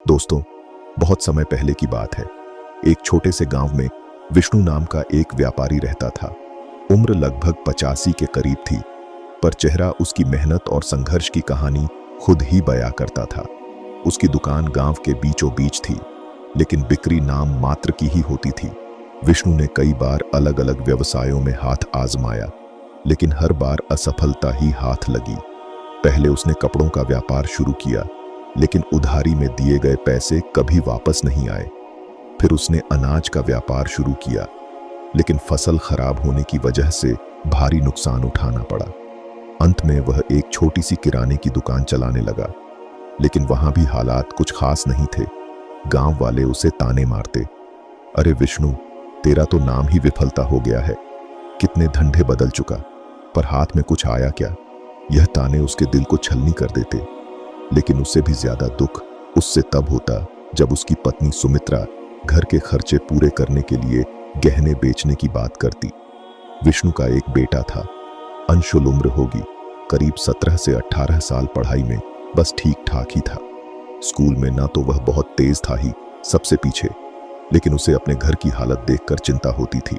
दोस्तों, बहुत समय पहले की बात है। एक छोटे से गांव में विष्णु नाम का एक व्यापारी रहता था। उम्र लगभग 85 के करीब थी, पर चेहरा उसकी मेहनत और संघर्ष की कहानी खुद ही बयां करता था। उसकी दुकान गांव के बीचों बीच थी, लेकिन बिक्री नाम मात्र की ही होती थी। विष्णु ने कई बार अलग अलग व्यवसायों में हाथ आजमाया, लेकिन हर बार असफलता ही हाथ लगी। पहले उसने कपड़ों का व्यापार शुरू किया, लेकिन उधारी में दिए गए पैसे कभी वापस नहीं आए। फिर उसने अनाज का व्यापार शुरू किया, लेकिन फसल खराब होने की वजह से भारी नुकसान उठाना पड़ा। अंत में वह एक छोटी सी किराने की दुकान चलाने लगा, लेकिन वहां भी हालात कुछ खास नहीं थे। गांव वाले उसे ताने मारते, अरे विष्णु, तेरा तो नाम ही विफलता हो गया है, कितने धंधे बदल चुका, पर हाथ में कुछ आया क्या। यह ताने उसके दिल को छलनी कर देते। लेकिन उससे भी ज्यादा दुख उससे तब होता जब उसकी पत्नी सुमित्रा घर के खर्चे पूरे करने के लिए गहने बेचने की बात करती। विष्णु का एक बेटा था, अंशुल उम्र होगी, करीब 17 से 18 साल, पढ़ाई में बस ठीक ठाक ही था। स्कूल में ना तो वह बहुत तेज था ही, सबसे पीछे, लेकिन उसे अपने घर की हालत देखकर चिंता होती थी।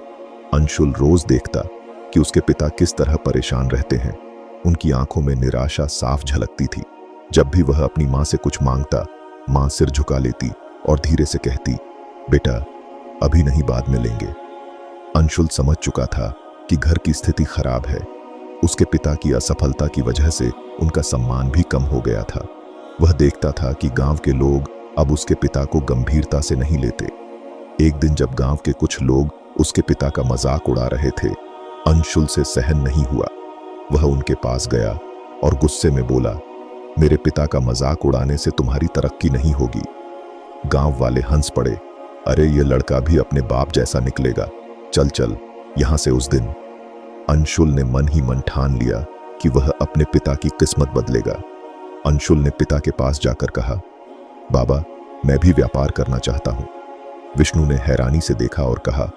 अंशुल रोज देखता कि उसके पिता किस तरह परेशान रहते हैं। उनकी आंखों में निराशा साफ झलकती थी। जब भी वह अपनी मां से कुछ मांगता, मां सिर झुका लेती और धीरे से कहती, बेटा अभी नहीं, बाद में लेंगे। अंशुल समझ चुका था कि घर की स्थिति खराब है। उसके पिता की असफलता की वजह से उनका सम्मान भी कम हो गया था। वह देखता था कि गांव के लोग अब उसके पिता को गंभीरता से नहीं लेते। एक दिन जब गांव के कुछ लोग उसके पिता का मजाक उड़ा रहे थे, अंशुल से सहन नहीं हुआ। वह उनके पास गया और गुस्से में बोला, मेरे पिता का मजाक उड़ाने से तुम्हारी तरक्की नहीं होगी। गांव वाले हंस पड़े, अरे ये लड़का भी अपने बाप जैसा निकलेगा, चल चल यहां से। उस दिन अंशुल ने मन ही मन ठान लिया कि वह अपने पिता की किस्मत बदलेगा। अंशुल ने पिता के पास जाकर कहा, बाबा मैं भी व्यापार करना चाहता हूं। विष्णु ने हैरानी से देखा और कहा,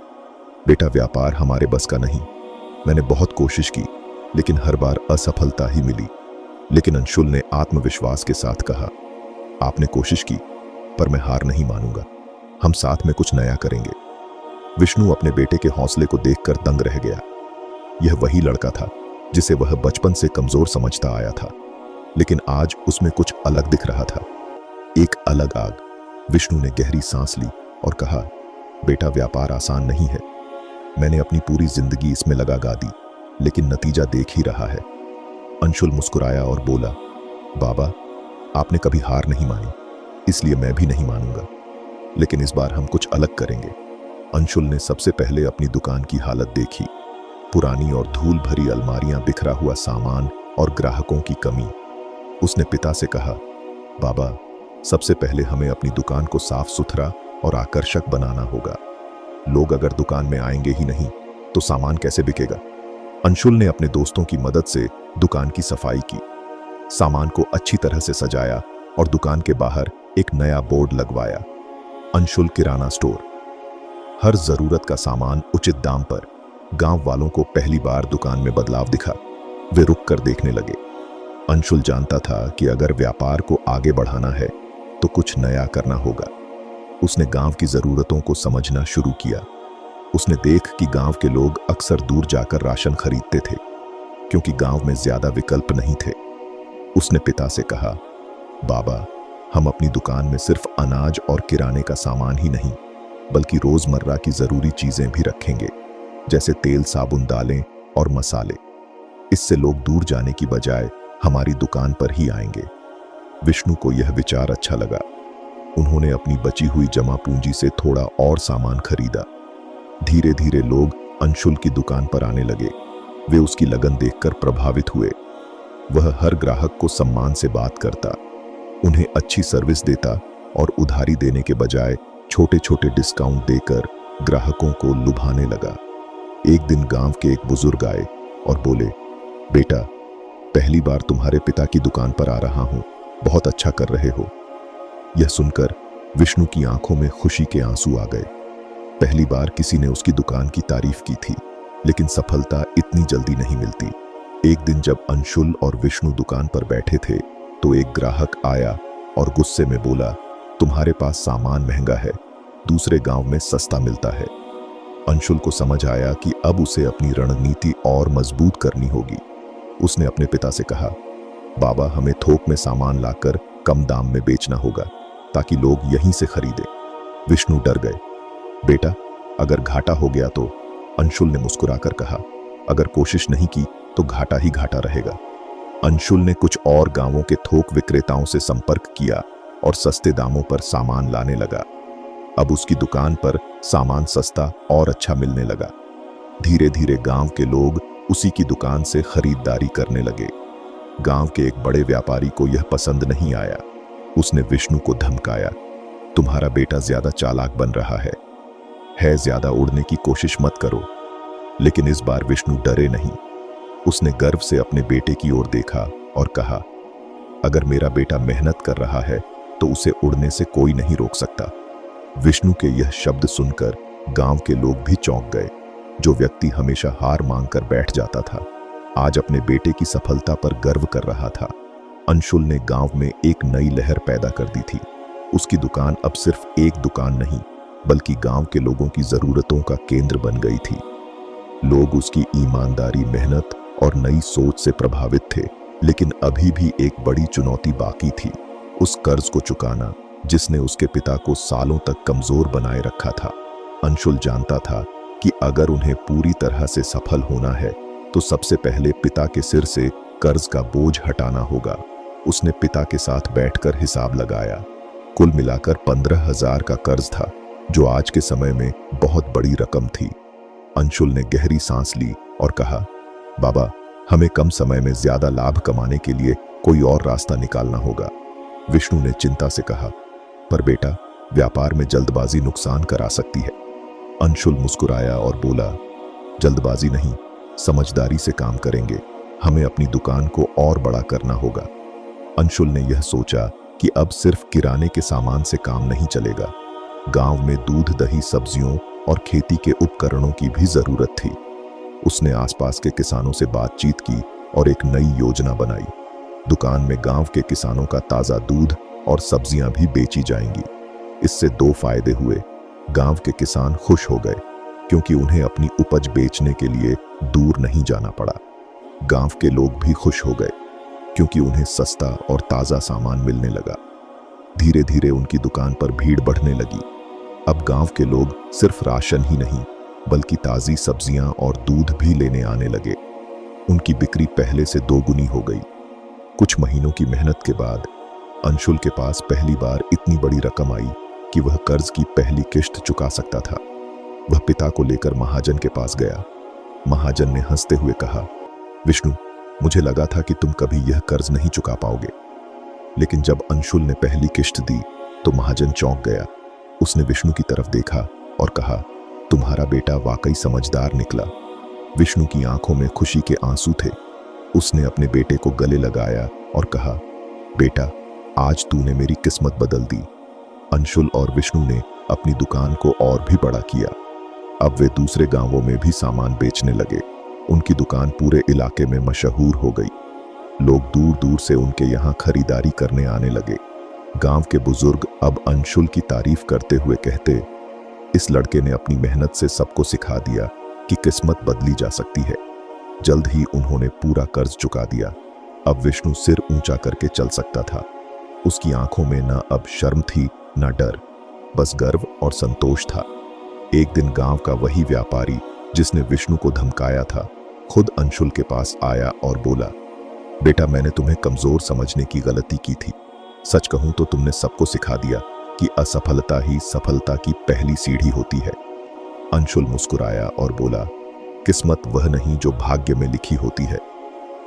बेटा व्यापार हमारे बस का नहीं। मैंने बहुत कोशिश की, लेकिन हर बार असफलता ही मिली। लेकिन अंशुल ने आत्मविश्वास के साथ कहा, आपने कोशिश की, पर मैं हार नहीं मानूंगा। हम साथ में कुछ नया करेंगे। विष्णु अपने बेटे के हौसले को देखकर दंग रह गया। यह वही लड़का था जिसे वह बचपन से कमजोर समझता आया था, लेकिन आज उसमें कुछ अलग दिख रहा था, एक अलग आग। विष्णु ने गहरी सांस ली और कहा, बेटा व्यापार आसान नहीं है। मैंने अपनी पूरी जिंदगी इसमें लगा दी, लेकिन नतीजा देख ही रहा है। अंशुल मुस्कुराया और बोला, बाबा आपने कभी हार नहीं मानी, इसलिए मैं भी नहीं मानूंगा, लेकिन इस बार हम कुछ अलग करेंगे। अंशुल ने सबसे पहले अपनी दुकान की हालत देखी। पुरानी और धूल भरी अलमारियां, बिखरा हुआ सामान और ग्राहकों की कमी। उसने पिता से कहा, बाबा सबसे पहले हमें अपनी दुकान को साफ सुथरा और आकर्षक बनाना होगा। लोग अगर दुकान में आएंगे ही नहीं तो सामान कैसे बिकेगा। अंशुल ने अपने दोस्तों की मदद से दुकान की सफाई की, सामान को अच्छी तरह से सजाया और दुकान के बाहर एक नया बोर्ड लगवाया, अंशुल किराना स्टोर। हर जरूरत का सामान उचित दाम पर। गांव वालों को पहली बार दुकान में बदलाव दिखा। वे रुक कर देखने लगे। अंशुल जानता था कि अगर व्यापार को आगे बढ़ाना है तो कुछ नया करना होगा। उसने गांव की जरूरतों को समझना शुरू किया। उसने देख कि गांव के लोग अक्सर दूर जाकर राशन खरीदते थे, क्योंकि गांव में ज्यादा विकल्प नहीं थे। उसने पिता से कहा, बाबा हम अपनी दुकान में सिर्फ अनाज और किराने का सामान ही नहीं, बल्कि रोजमर्रा की जरूरी चीजें भी रखेंगे, जैसे तेल, साबुन, दालें और मसाले। इससे लोग दूर जाने की बजाय हमारी दुकान पर ही आएंगे। विष्णु को यह विचार अच्छा लगा। उन्होंने अपनी बची हुई जमा पूंजी से थोड़ा और सामान खरीदा। धीरे धीरे लोग अंशुल की दुकान पर आने लगे। वे उसकी लगन देखकर प्रभावित हुए। वह हर ग्राहक को सम्मान से बात करता, उन्हें अच्छी सर्विस देता और उधारी देने के बजाय छोटे छोटे डिस्काउंट देकर ग्राहकों को लुभाने लगा। एक दिन गांव के एक बुजुर्ग आए और बोले, बेटा पहली बार तुम्हारे पिता की दुकान पर आ रहा हूं, बहुत अच्छा कर रहे हो। यह सुनकर विष्णु की आंखों में खुशी के आंसू आ गए। पहली बार किसी ने उसकी दुकान की तारीफ की थी, लेकिन सफलता इतनी जल्दी नहीं मिलती। एक दिन जब अंशुल और विष्णु दुकान पर बैठे थे तो एक ग्राहक आया और गुस्से में बोला, तुम्हारे पास सामान महंगा है, दूसरे गांव में सस्ता मिलता है। अंशुल को समझ आया कि अब उसे अपनी रणनीति और मजबूत करनी होगी। उसने अपने पिता से कहा, बाबा, हमें थोक में सामान लाकर कम दाम में बेचना होगा ताकि लोग यहीं से खरीदें। विष्णु डर गए। बेटा, अगर घाटा हो गया तो? अंशुल ने मुस्कुराकर कहा, अगर कोशिश नहीं की तो घाटा ही घाटा रहेगा। अंशुल ने कुछ और गांवों के थोक विक्रेताओं से संपर्क किया और सस्ते दामों पर सामान लाने लगा। अब उसकी दुकान पर सामान सस्ता और अच्छा मिलने लगा। धीरे धीरे गांव के लोग उसी की दुकान से खरीदारी करने लगे। गांव के एक बड़े व्यापारी को यह पसंद नहीं आया। उसने विष्णु को धमकाया, तुम्हारा बेटा ज्यादा चालाक बन रहा है, ज्यादा उड़ने की कोशिश मत करो। लेकिन इस बार विष्णु डरे नहीं। उसने गर्व से अपने बेटे की ओर देखा और कहा, अगर मेरा बेटा मेहनत कर रहा है तो उसे उड़ने से कोई नहीं रोक सकता। विष्णु के यह शब्द सुनकर गांव के लोग भी चौंक गए। जो व्यक्ति हमेशा हार मांगकर बैठ जाता था, आज अपने बेटे की सफलता पर गर्व कर रहा था। अंशुल ने गांव में एक नई लहर पैदा कर दी थी। उसकी दुकान अब सिर्फ एक दुकान नहीं, बल्कि गांव के लोगों की जरूरतों का केंद्र बन गई थी। लोग उसकी ईमानदारी, मेहनत और नई सोच से प्रभावित थे। लेकिन अभी भी एक बड़ी चुनौती बाकी थी, उस कर्ज को चुकाना जिसने उसके पिता को सालों तक कमजोर बनाए रखा था। अंशुल जानता था कि अगर उन्हें पूरी तरह से सफल होना है तो सबसे पहले पिता के सिर से कर्ज का बोझ हटाना होगा। उसने पिता के साथ बैठकर हिसाब लगाया। कुल मिलाकर 15,000 का कर्ज था, जो आज के समय में बहुत बड़ी रकम थी। अंशुल ने गहरी सांस ली और कहा, बाबा, हमें कम समय में ज्यादा लाभ कमाने के लिए कोई और रास्ता निकालना होगा। विष्णु ने चिंता से कहा, पर बेटा, व्यापार में जल्दबाजी नुकसान करा सकती है। अंशुल मुस्कुराया और बोला, जल्दबाजी नहीं, समझदारी से काम करेंगे। हमें अपनी दुकान को और बड़ा करना होगा। अंशुल ने यह सोचा कि अब सिर्फ किराने के सामान से काम नहीं चलेगा। गांव में दूध, दही, सब्जियों और खेती के उपकरणों की भी जरूरत थी। उसने आसपास के किसानों से बातचीत की और एक नई योजना बनाई। दुकान में गांव के किसानों का ताजा दूध और सब्जियां भी बेची जाएंगी। इससे दो फायदे हुए। गांव के किसान खुश हो गए क्योंकि उन्हें अपनी उपज बेचने के लिए दूर नहीं जाना पड़ा। गांव के लोग भी खुश हो गए क्योंकि उन्हें सस्ता और ताजा सामान मिलने लगा। धीरे धीरे उनकी दुकान पर भीड़ बढ़ने लगी। अब गांव के लोग सिर्फ राशन ही नहीं, बल्कि ताजी सब्जियां और दूध भी लेने आने लगे। उनकी बिक्री पहले से दोगुनी हो गई। कुछ महीनों की मेहनत के बाद अंशुल के पास पहली बार इतनी बड़ी रकम आई कि वह कर्ज की पहली किश्त चुका सकता था। वह पिता को लेकर महाजन के पास गया। महाजन ने हंसते हुए कहा, विष्णु, मुझे लगा था कि तुम कभी यह कर्ज नहीं चुका पाओगे। लेकिन जब अंशुल ने पहली किश्त दी तो महाजन चौंक गया। उसने विष्णु की तरफ देखा और कहा, तुम्हारा बेटा वाकई समझदार निकला। विष्णु की आंखों में खुशी के आंसू थे। उसने अपने बेटे को गले लगाया और कहा, बेटा, आज तूने मेरी किस्मत बदल दी। अंशुल और विष्णु ने अपनी दुकान को और भी बड़ा किया। अब वे दूसरे गांवों में भी सामान बेचने लगे। उनकी दुकान पूरे इलाके में मशहूर हो गई। लोग दूर दूर से उनके यहाँ खरीदारी करने आने लगे। गांव के बुजुर्ग अब अंशुल की तारीफ करते हुए कहते, इस लड़के ने अपनी मेहनत से सबको सिखा दिया कि किस्मत बदली जा सकती है। जल्द ही उन्होंने पूरा कर्ज चुका दिया। अब विष्णु सिर ऊंचा करके चल सकता था। उसकी आंखों में न अब शर्म थी न डर, बस गर्व और संतोष था। एक दिन गांव का वही व्यापारी जिसने विष्णु को धमकाया था, खुद अंशुल के पास आया और बोला, बेटा, मैंने तुम्हें कमजोर समझने की गलती की थी। सच कहूं तो तुमने सबको सिखा दिया कि असफलता ही सफलता की पहली सीढ़ी होती है। अंशुल मुस्कुराया और बोला, किस्मत वह नहीं जो भाग्य में लिखी होती है,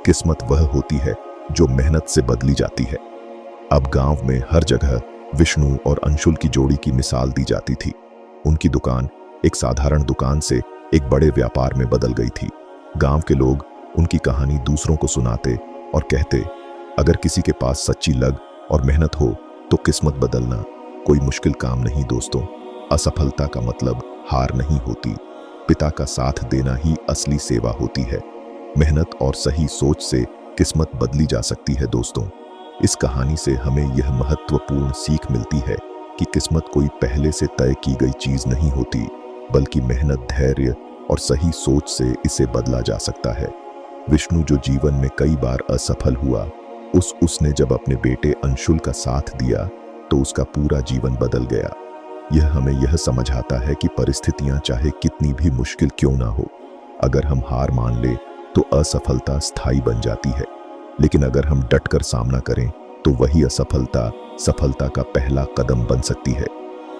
किस्मत वह होती है जो मेहनत से बदली जाती है। अब गांव में हर जगह विष्णु और अंशुल की जोड़ी की मिसाल दी जाती थी। उनकी दुकान एक साधारण दुकान से एक बड़े व्यापार में बदल गई थी। गांव के लोग उनकी कहानी दूसरों को सुनाते और कहते, अगर किसी के पास सच्ची लग और मेहनत हो तो किस्मत बदलना कोई मुश्किल काम नहीं दोस्तों। असफलता का मतलब हार नहीं होती, पिता का साथ देना ही असली सेवा होती है। मेहनत और सही सोच से किस्मत बदली जा सकती है दोस्तों। इस कहानी से हमें यह महत्वपूर्ण सीख मिलती है कि किस्मत कोई पहले से तय की गई चीज नहीं होती, बल्कि मेहनत, धैर्य और सही सोच से इसे बदला जा सकता है। विष्णु जो जीवन में कई बार असफल हुआ, उसने जब अपने बेटे अंशुल का साथ दिया तो उसका पूरा जीवन बदल गया। यह हमें यह समझाता है कि परिस्थितियां चाहे कितनी भी मुश्किल क्यों ना हो, अगर हम हार मान ले तो असफलता स्थायी बन जाती है, लेकिन अगर हम डटकर सामना करें तो वही असफलता सफलता का पहला कदम बन सकती है।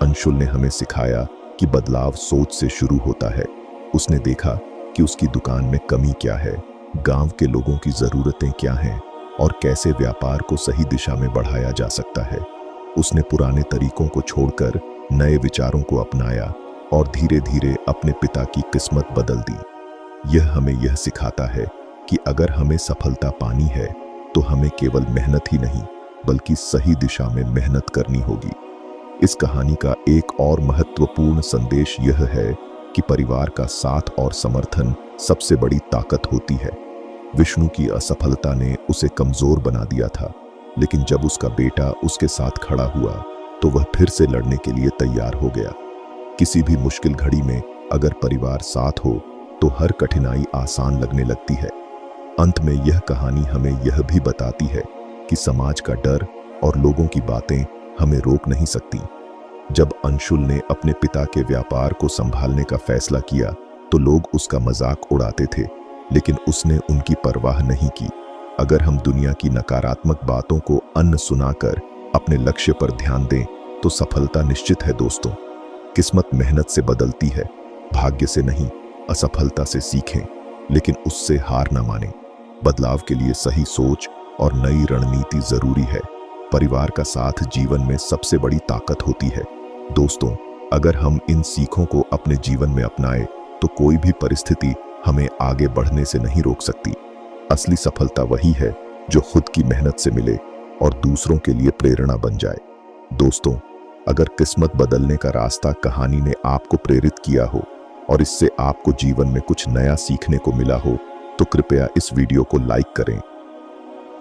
अंशुल ने हमें सिखाया कि बदलाव सोच से शुरू होता है। उसने देखा कि उसकी दुकान में कमी क्या है, गांव के लोगों की जरूरतें क्या हैं और कैसे व्यापार को सही दिशा में बढ़ाया जा सकता है। उसने पुराने तरीकों को छोड़कर नए विचारों को अपनाया और धीरे धीरे अपने पिता की किस्मत बदल दी। यह हमें यह सिखाता है कि अगर हमें सफलता पानी है तो हमें केवल मेहनत ही नहीं बल्कि सही दिशा में मेहनत करनी होगी। इस कहानी का एक और महत्वपूर्ण संदेश यह है कि परिवार का साथ और समर्थन सबसे बड़ी ताकत होती है। विष्णु की असफलता ने उसे कमजोर बना दिया था, लेकिन जब उसका बेटा उसके साथ खड़ा हुआ तो वह फिर से लड़ने के लिए तैयार हो गया। किसी भी मुश्किल घड़ी में अगर परिवार साथ हो तो हर कठिनाई आसान लगने लगती है। अंत में यह कहानी हमें यह भी बताती है कि समाज का डर और लोगों की बातें हमें रोक नहीं सकती। जब अंशुल ने अपने पिता के व्यापार को संभालने का फैसला किया तो लोग उसका मजाक उड़ाते थे, लेकिन उसने उनकी परवाह नहीं की। अगर हम दुनिया की नकारात्मक बातों को अन्न सुनाकर अपने लक्ष्य पर ध्यान दें तो सफलता निश्चित है दोस्तों। किस्मत मेहनत से बदलती है, भाग्य से नहीं। असफलता से सीखें, लेकिन उससे हार न मानें। बदलाव के लिए सही सोच और नई रणनीति जरूरी है। परिवार का साथ जीवन में सबसे बड़ी ताकत होती है। दोस्तों, अगर हम इन सीखों को अपने जीवन में अपनाएं तो कोई भी परिस्थिति हमें आगे बढ़ने से नहीं रोक सकती। असली सफलता वही है जो खुद की मेहनत से मिले और दूसरों के लिए प्रेरणा बन जाए। दोस्तों, अगर किस्मत बदलने का रास्ता कहानी ने आपको प्रेरित किया हो और इससे आपको जीवन में कुछ नया सीखने को मिला हो तो कृपया इस वीडियो को लाइक करें